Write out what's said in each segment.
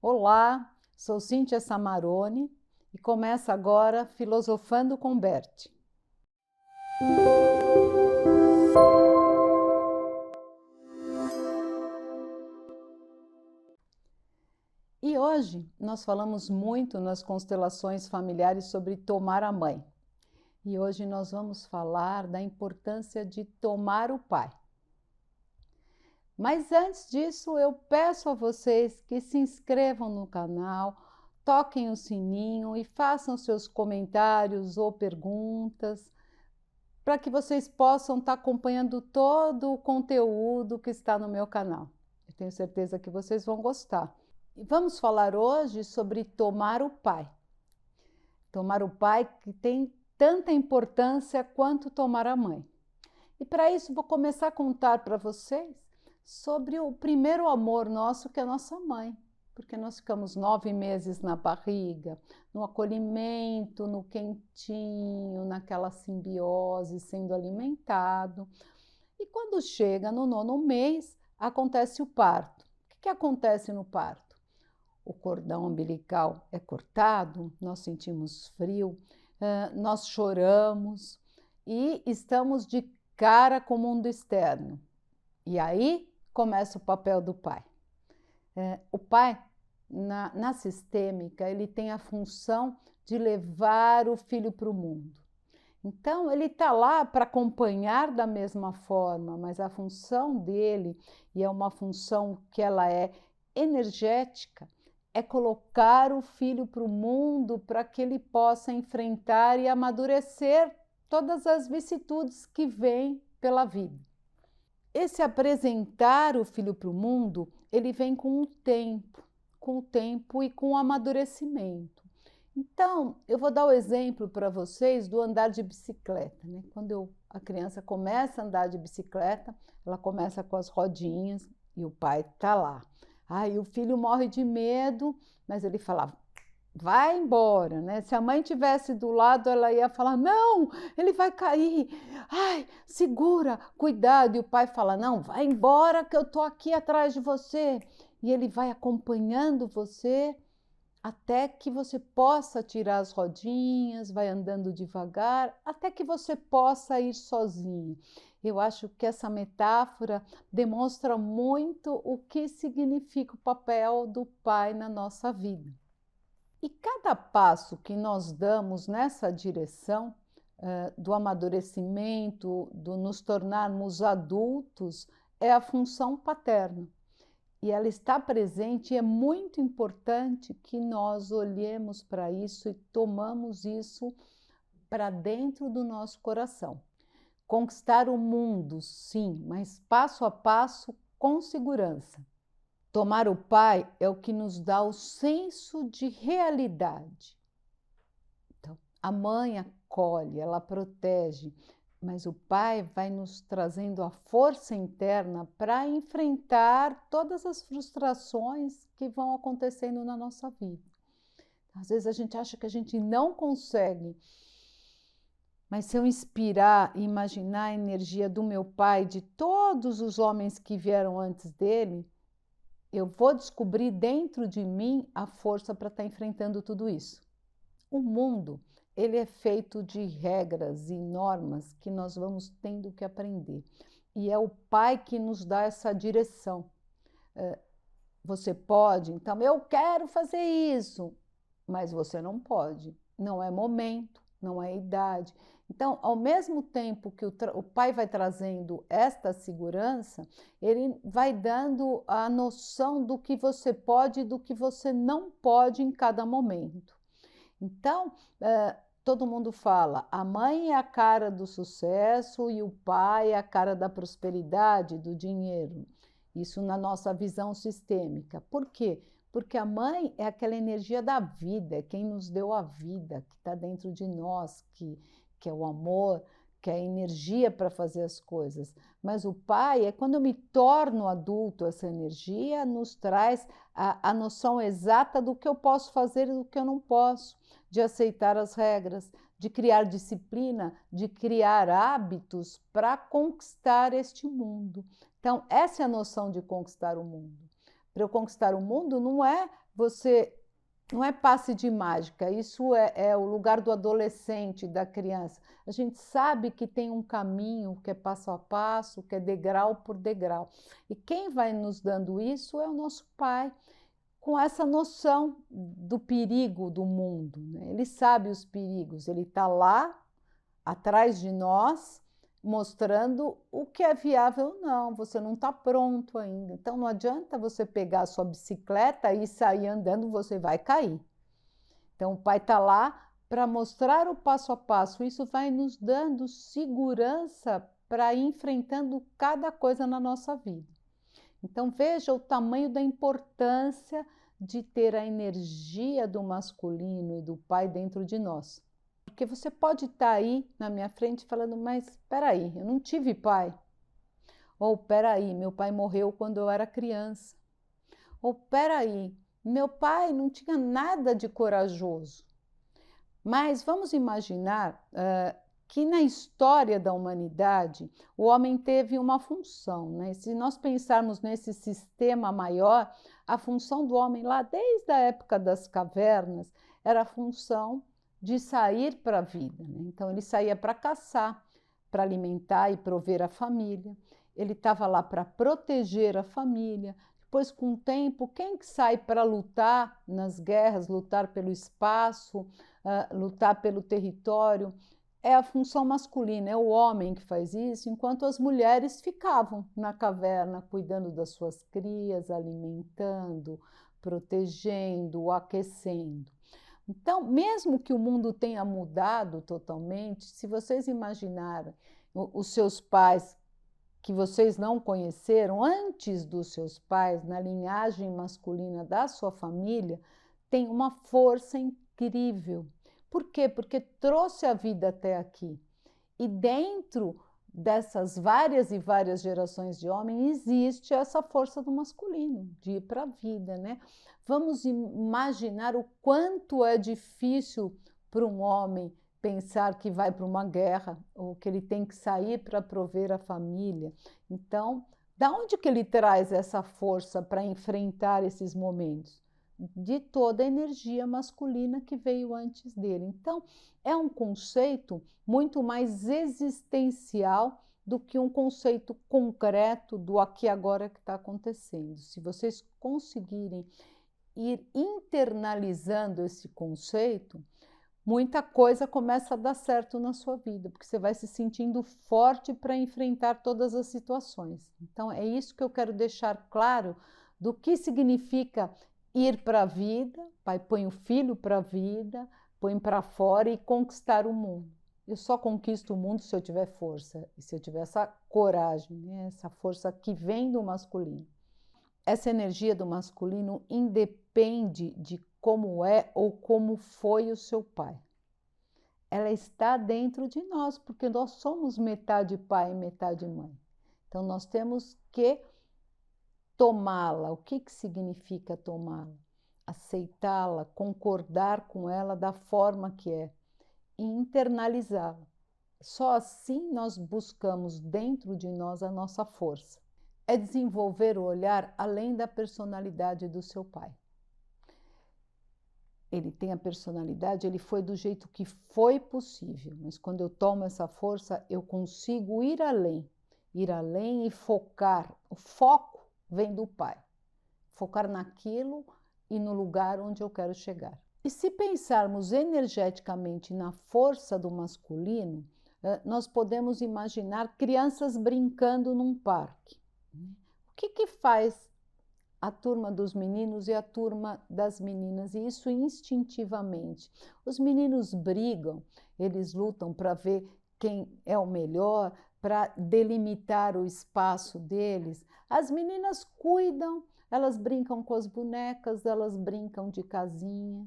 Olá, sou Cíntia Samarone e começa agora Filosofando com Bert. E hoje nós falamos muito nas constelações familiares sobre tomar a mãe. E hoje nós vamos falar da importância de tomar o pai. Mas antes disso, eu peço a vocês que se inscrevam no canal, toquem o sininho e façam seus comentários ou perguntas, para que vocês possam estar acompanhando todo o conteúdo que está no meu canal. Eu tenho certeza que vocês vão gostar. E vamos falar hoje sobre tomar o pai. Tomar o pai que tem tanta importância quanto tomar a mãe. E para isso vou começar a contar para vocês sobre o primeiro amor nosso, que é a nossa mãe. Porque nós ficamos 9 meses na barriga, no acolhimento, no quentinho, naquela simbiose, sendo alimentado. E quando chega no 9º mês, acontece o parto. O que acontece no parto? O cordão umbilical é cortado, nós sentimos frio, nós choramos e estamos de cara com o mundo externo. E aí começa o papel do pai. O pai, na sistêmica, ele tem a função de levar o filho para o mundo. Então, ele está lá para acompanhar da mesma forma, mas a função dele, e é uma função que ela é energética, é colocar o filho para o mundo para que ele possa enfrentar e amadurecer todas as vicissitudes que vêm pela vida. Esse apresentar o filho para o mundo, ele vem com o tempo e com o amadurecimento. Então, eu vou dar o exemplo para vocês do andar de bicicleta, né? Quando a criança começa a andar de bicicleta, ela começa com as rodinhas e o pai está lá. Aí o filho morre de medo, mas ele fala, vai embora, né? Se a mãe tivesse do lado, ela ia falar, não, ele vai cair, ai, segura, cuidado. E o pai fala, não, vai embora que eu tô aqui atrás de você. E ele vai acompanhando você até que você possa tirar as rodinhas, vai andando devagar, até que você possa ir sozinho. Eu acho que essa metáfora demonstra muito o que significa o papel do pai na nossa vida. E cada passo que nós damos nessa direção do amadurecimento, do nos tornarmos adultos, é a função paterna. E ela está presente e é muito importante que nós olhemos para isso e tomamos isso para dentro do nosso coração. Conquistar o mundo, sim, mas passo a passo, com segurança. Tomar o pai é o que nos dá o senso de realidade. Então, a mãe acolhe, ela protege, mas o pai vai nos trazendo a força interna para enfrentar todas as frustrações que vão acontecendo na nossa vida. Às vezes a gente acha que a gente não consegue, mas se eu inspirar e imaginar a energia do meu pai, de todos os homens que vieram antes dele, eu vou descobrir dentro de mim a força para estar enfrentando tudo isso. O mundo, ele é feito de regras e normas que nós vamos tendo que aprender. E é o pai que nos dá essa direção. Você pode, então eu quero fazer isso, mas você não pode. Não é momento, não é idade. Então, ao mesmo tempo que o pai vai trazendo esta segurança, ele vai dando a noção do que você pode e do que você não pode em cada momento. Então, todo mundo fala, a mãe é a cara do sucesso e o pai é a cara da prosperidade, do dinheiro. Isso na nossa visão sistêmica. Por quê? Porque a mãe é aquela energia da vida, é quem nos deu a vida, que está dentro de nós, que é o amor, que é a energia para fazer as coisas. Mas o pai é quando eu me torno adulto, essa energia nos traz a noção exata do que eu posso fazer e do que eu não posso, de aceitar as regras, de criar disciplina, de criar hábitos para conquistar este mundo. Então, essa é a noção de conquistar o mundo. Para eu conquistar o mundo, não é você não é passe de mágica, isso é o lugar do adolescente, da criança. A gente sabe que tem um caminho que é passo a passo, que é degrau por degrau. E quem vai nos dando isso é o nosso pai, com essa noção do perigo do mundo, né? Ele sabe os perigos, ele está lá atrás de nós, mostrando o que é viável ou não. Você não está pronto ainda. Então não adianta você pegar a sua bicicleta e sair andando, você vai cair. Então o pai está lá para mostrar o passo a passo. Isso vai nos dando segurança para ir enfrentando cada coisa na nossa vida. Então veja o tamanho da importância de ter a energia do masculino e do pai dentro de nós. Porque você pode estar aí na minha frente falando, mas espera aí, eu não tive pai. Ou espera aí, meu pai morreu quando eu era criança. Ou espera aí, meu pai não tinha nada de corajoso. Mas vamos imaginar que na história da humanidade o homem teve uma função, né? Se nós pensarmos nesse sistema maior, a função do homem lá desde a época das cavernas era a função de sair para a vida, né? Então ele saía para caçar, para alimentar e prover a família. Ele estava lá para proteger a família. Depois, com o tempo, quem que sai para lutar nas guerras, lutar pelo espaço, lutar pelo território? É a função masculina, é o homem que faz isso, enquanto as mulheres ficavam na caverna cuidando das suas crias, alimentando, protegendo, aquecendo. Então, mesmo que o mundo tenha mudado totalmente, se vocês imaginarem os seus pais que vocês não conheceram antes dos seus pais, na linhagem masculina da sua família, tem uma força incrível. Por quê? Porque trouxe a vida até aqui. E dentro dessas várias e várias gerações de homem existe essa força do masculino, de ir para a vida, né? Vamos imaginar o quanto é difícil para um homem pensar que vai para uma guerra ou que ele tem que sair para prover a família. Então, da onde que ele traz essa força para enfrentar esses momentos? De toda a energia masculina que veio antes dele. Então, é um conceito muito mais existencial do que um conceito concreto do aqui e agora que está acontecendo. Se vocês conseguirem ir internalizando esse conceito, muita coisa começa a dar certo na sua vida, porque você vai se sentindo forte para enfrentar todas as situações. Então, é isso que eu quero deixar claro do que significa ir para a vida. Pai põe o filho para a vida, põe para fora e conquistar o mundo. Eu só conquisto o mundo se eu tiver força e se eu tiver essa coragem, né? Essa força que vem do masculino. Essa energia do masculino independe de como é ou como foi o seu pai. Ela está dentro de nós, porque nós somos metade pai e metade mãe. Então nós temos que tomá-la. O que significa tomá-la? Aceitá-la, concordar com ela da forma que é e internalizá-la. Só assim nós buscamos dentro de nós a nossa força. É desenvolver o olhar além da personalidade do seu pai. Ele tem a personalidade, ele foi do jeito que foi possível, mas quando eu tomo essa força, eu consigo ir além e focar. O foco vem do pai, focar naquilo e no lugar onde eu quero chegar. E se pensarmos energeticamente na força do masculino, nós podemos imaginar crianças brincando num parque. O que faz a turma dos meninos e a turma das meninas, e isso instintivamente? Os meninos brigam, eles lutam para ver quem é o melhor, para delimitar o espaço deles. As meninas cuidam, elas brincam com as bonecas, elas brincam de casinha.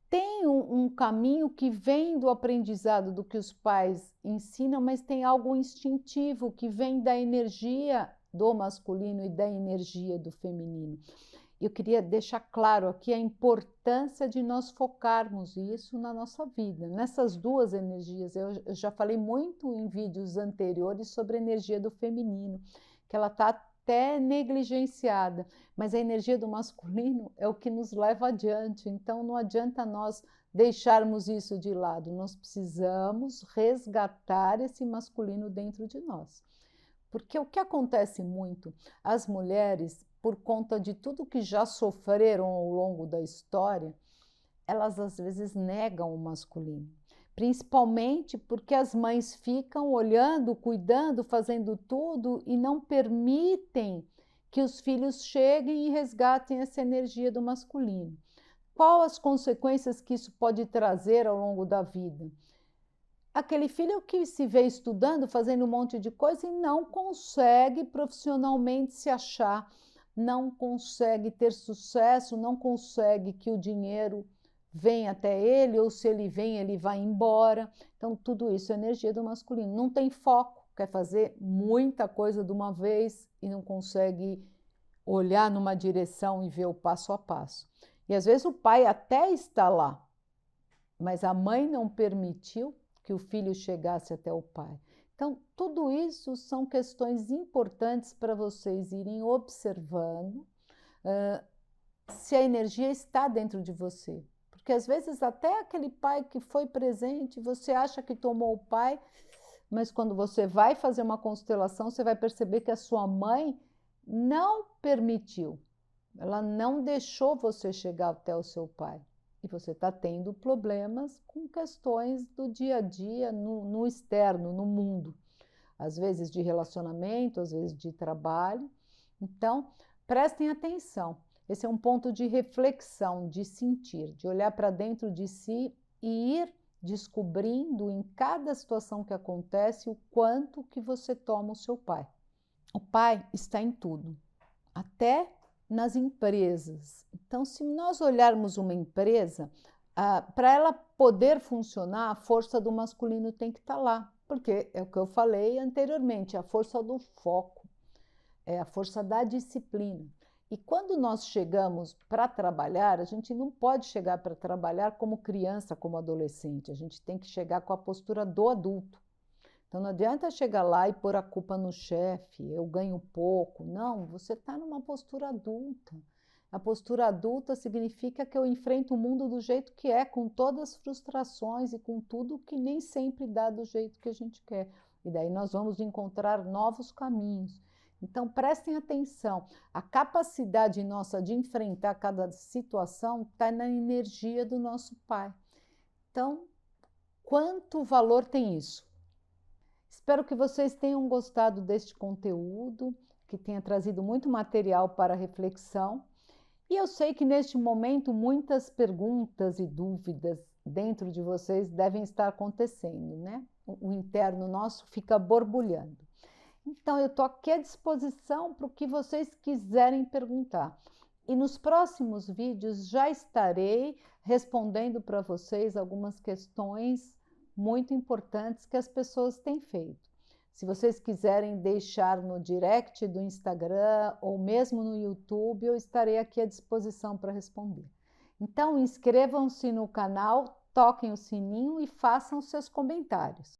Tem um caminho que vem do aprendizado do que os pais ensinam, mas tem algo instintivo que vem da energia do masculino e da energia do feminino. Eu queria deixar claro aqui a importância de nós focarmos isso na nossa vida, nessas duas energias. Eu já falei muito em vídeos anteriores sobre a energia do feminino, que ela está até negligenciada, mas a energia do masculino é o que nos leva adiante, então não adianta nós deixarmos isso de lado, nós precisamos resgatar esse masculino dentro de nós. Porque o que acontece muito, as mulheres, por conta de tudo que já sofreram ao longo da história, elas às vezes negam o masculino. Principalmente porque as mães ficam olhando, cuidando, fazendo tudo e não permitem que os filhos cheguem e resgatem essa energia do masculino. Qual as consequências que isso pode trazer ao longo da vida? Aquele filho que se vê estudando, fazendo um monte de coisa e não consegue profissionalmente se achar, não consegue ter sucesso, não consegue que o dinheiro venha até ele, ou se ele vem, ele vai embora. Então, tudo isso é energia do masculino. Não tem foco, quer fazer muita coisa de uma vez e não consegue olhar numa direção e ver o passo a passo. E às vezes o pai até está lá, mas a mãe não permitiu que o filho chegasse até o pai. Então, tudo isso são questões importantes para vocês irem observando se a energia está dentro de você. Porque às vezes até aquele pai que foi presente, você acha que tomou o pai, mas quando você vai fazer uma constelação, você vai perceber que a sua mãe não permitiu, ela não deixou você chegar até o seu pai. E você está tendo problemas com questões do dia a dia, no externo, no mundo. Às vezes de relacionamento, às vezes de trabalho. Então, prestem atenção. Esse é um ponto de reflexão, de sentir, de olhar para dentro de si e ir descobrindo em cada situação que acontece o quanto que você toma o seu pai. O pai está em tudo, até nas empresas. Então, se nós olharmos uma empresa, para ela poder funcionar, a força do masculino tem que estar lá, porque é o que eu falei anteriormente, a força do foco, é a força da disciplina. E quando nós chegamos para trabalhar, a gente não pode chegar para trabalhar como criança, como adolescente, a gente tem que chegar com a postura do adulto. Então não adianta chegar lá e pôr a culpa no chefe, eu ganho pouco. Não, você está numa postura adulta. A postura adulta significa que eu enfrento o mundo do jeito que é, com todas as frustrações e com tudo que nem sempre dá do jeito que a gente quer. E daí nós vamos encontrar novos caminhos. Então prestem atenção, a capacidade nossa de enfrentar cada situação está na energia do nosso pai. Então, quanto valor tem isso? Espero que vocês tenham gostado deste conteúdo, que tenha trazido muito material para reflexão. E eu sei que neste momento muitas perguntas e dúvidas dentro de vocês devem estar acontecendo, né? O interno nosso fica borbulhando. Então, eu estou aqui à disposição para o que vocês quiserem perguntar. E nos próximos vídeos já estarei respondendo para vocês algumas questões muito importantes que as pessoas têm feito. Se vocês quiserem deixar no direct do Instagram ou mesmo no YouTube, eu estarei aqui à disposição para responder. Então, inscrevam-se no canal, toquem o sininho e façam seus comentários.